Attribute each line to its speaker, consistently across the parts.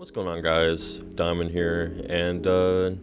Speaker 1: What's going on, guys? Diamond here, and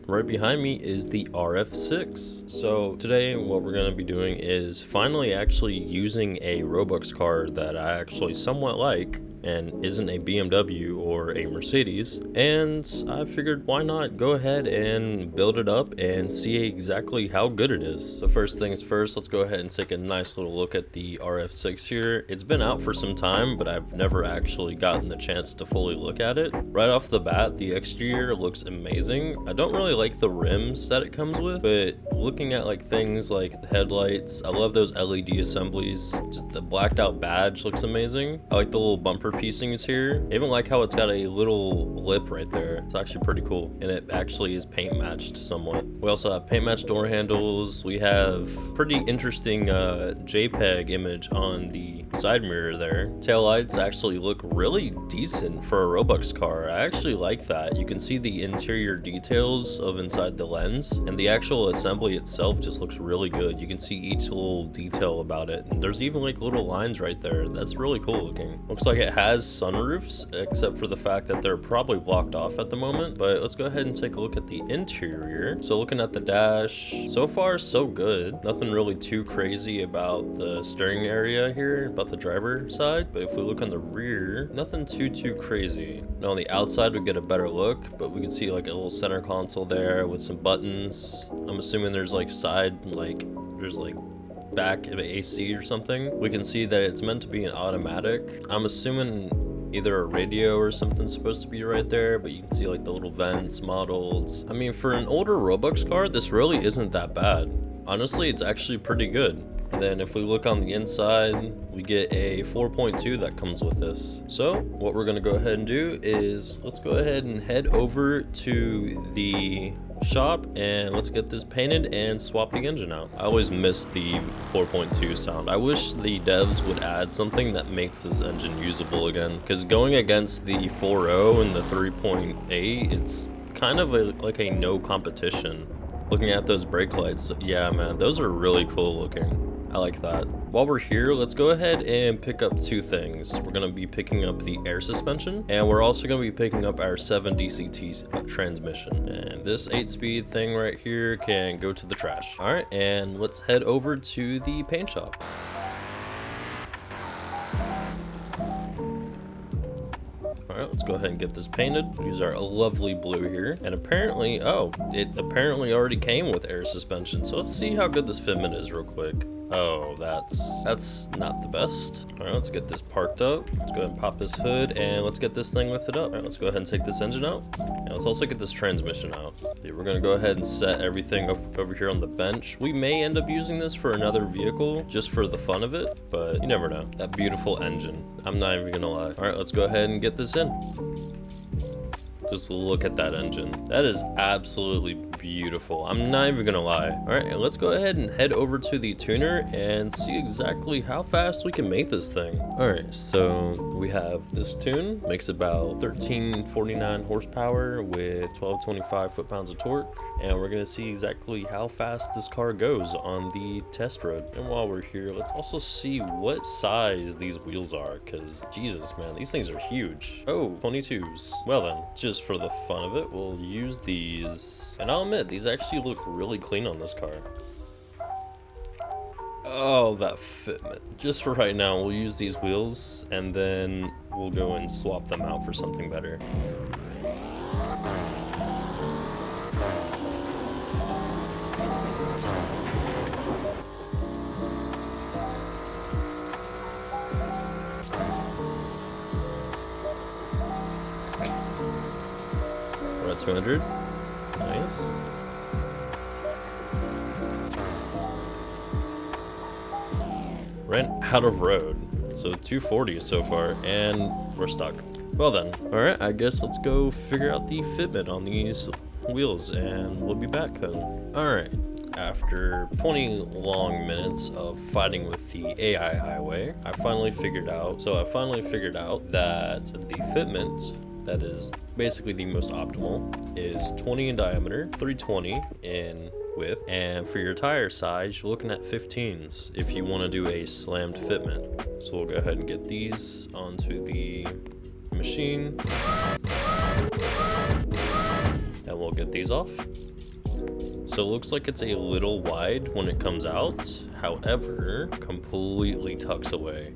Speaker 1: right behind me is the RS6. So today what we're going to be doing is finally actually using a Roblox car that I actually somewhat like and isn't a BMW or a Mercedes, and I figured why not go ahead and build it up and see exactly how good it is. So first things first, let's go ahead and take a nice little look at the RS6 here. It's been out for some time, but I've never actually gotten the chance to fully look at it. Right off the bat, the exterior looks amazing. I don't really like the rims that it comes with, but looking at like things like the headlights, I love those LED assemblies. Just the blacked out badge looks amazing. I like the little bumper piecings here. I even like how it's got a little lip right there. It's actually pretty cool, and it actually is paint matched somewhat. We also have paint matched door handles. We have pretty interesting JPEG image on the side mirror there. Tail lights actually look really decent for a Roblox car. I actually like that. You can see the interior details of inside the lens, and the actual assembly itself just looks really good. You can see each little detail about it, and there's even like little lines right there. That's really cool looking. Looks like it has sunroofs, except for the fact that they're probably blocked off at the moment. But let's go ahead and take a look at the interior. So looking at the dash, so far so good. Nothing really too crazy about the steering area here, about the driver side. But if we look on the rear, nothing too crazy. Now on the outside we get a better look, but we can see like a little center console there with some buttons. I'm assuming there's like side, like there's like back of AC or something. We can see that it's meant to be an automatic. I'm assuming either a radio or something's supposed to be right there, but you can see like the little vents modeled. I mean, for an older Roblox car, this really isn't that bad. Honestly, it's actually pretty good. And then if we look on the inside, we get a 4.2 that comes with this. So what we're gonna go ahead and do is let's go ahead and head over to the shop and let's get this painted and swap the engine out. I always miss the 4.2 sound. I wish the devs would add something that makes this engine usable again, because going against the 4.0 and the 3.8, it's kind of like a no competition. Looking at those brake lights, yeah man, those are really cool looking. I like that. While we're here, let's go ahead and pick up two things. We're gonna be picking up the air suspension, and we're also gonna be picking up our 7 DCT transmission. And this 8-speed thing right here can go to the trash. All right, and let's head over to the paint shop. Alright, let's go ahead and get this painted. Use our lovely blue here. And apparently, oh, it apparently already came with air suspension. So let's see how good this fitment is real quick. Oh, that's not the best. Alright, let's get this parked up. Let's go ahead and pop this hood and let's get this thing lifted up. Alright, let's go ahead and take this engine out. And let's also get this transmission out. Yeah, we're gonna go ahead and set everything up over here on the bench. We may end up using this for another vehicle just for the fun of it, but you never know. That beautiful engine. I'm not even gonna lie. Alright, let's go ahead and get this in. Just look at that engine. That is absolutely beautiful. I'm not even gonna lie. All right, and let's go ahead and head over to the tuner and see exactly how fast we can make this thing. All right, so we have this tune. Makes about 1349 horsepower with 1225 foot-pounds of torque. And we're gonna see exactly how fast this car goes on the test road. And while we're here, let's also see what size these wheels are, because Jesus, man, these things are huge. Oh, 22s. Well then, just for the fun of it, we'll use these. And I'll admit, these actually look really clean on this car. Oh, that fitment. Just for right now, we'll use these wheels and then we'll go and swap them out for something better. We're at 200. Nice. Ran out of road, so 240 so far, and we're stuck. Well then, all right, I guess let's go figure out the fitment on these wheels, and we'll be back then. All right, after 20 long minutes of fighting with the AI highway, I finally figured out that the fitment that is basically the most optimal is 20 in diameter, 320 in width, and for your tire size, you're looking at 15s if you want to do a slammed fitment. So we'll go ahead and get these onto the machine. we'll get these off. So it looks like it's a little wide when it comes out, however, completely tucks away.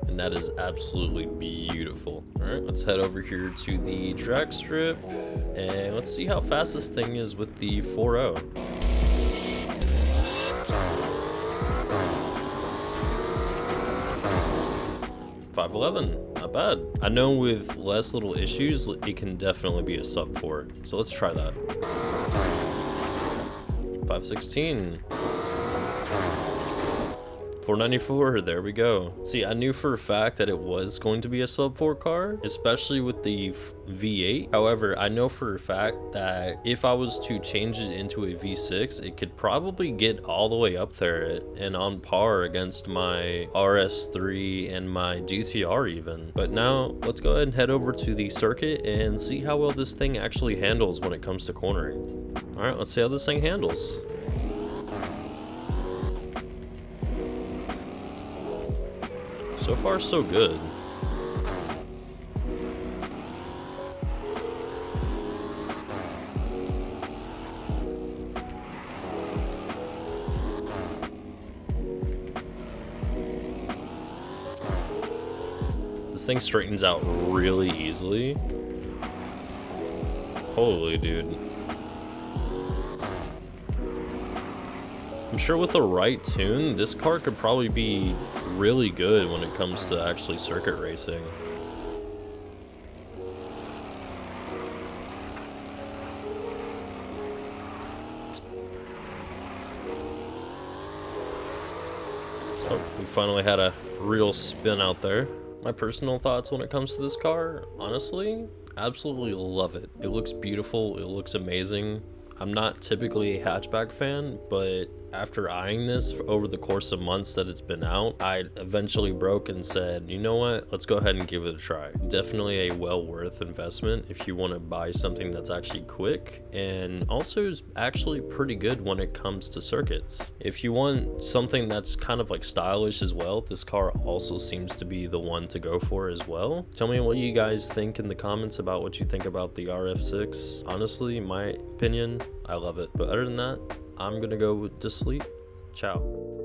Speaker 1: And that is absolutely beautiful. All right, let's head over here to the drag strip and let's see how fast this thing is with the 4.0. 511, not bad. I know with less little issues, it can definitely be a sub 4. So let's try that. 516. 494, there we go. See, I knew for a fact that it was going to be a sub 4 car, especially with the V8. However, I know for a fact that if I was to change it into a V6, it could probably get all the way up there and on par against my RS3 and my GTR even. But now, let's go ahead and head over to the circuit and see how well this thing actually handles when it comes to cornering. All right, let's see how this thing handles. So far, so good. This thing straightens out really easily. Holy dude. I'm sure with the right tune, this car could probably be really good when it comes to actually circuit racing. Oh, we finally had a real spin out there. My personal thoughts when it comes to this car, honestly, absolutely love it. It looks beautiful, it looks amazing. I'm not typically a hatchback fan, but after eyeing this over the course of months that it's been out, I eventually broke and said, you know what, let's go ahead and give it a try. Definitely a well worth investment if you want to buy something that's actually quick and also is actually pretty good when it comes to circuits. If you want something that's kind of like stylish as well, this car also seems to be the one to go for as well. Tell me what you guys think in the comments about what you think about the RF6. Honestly, in my opinion, I love it. But other than that, I'm gonna go to sleep. Ciao.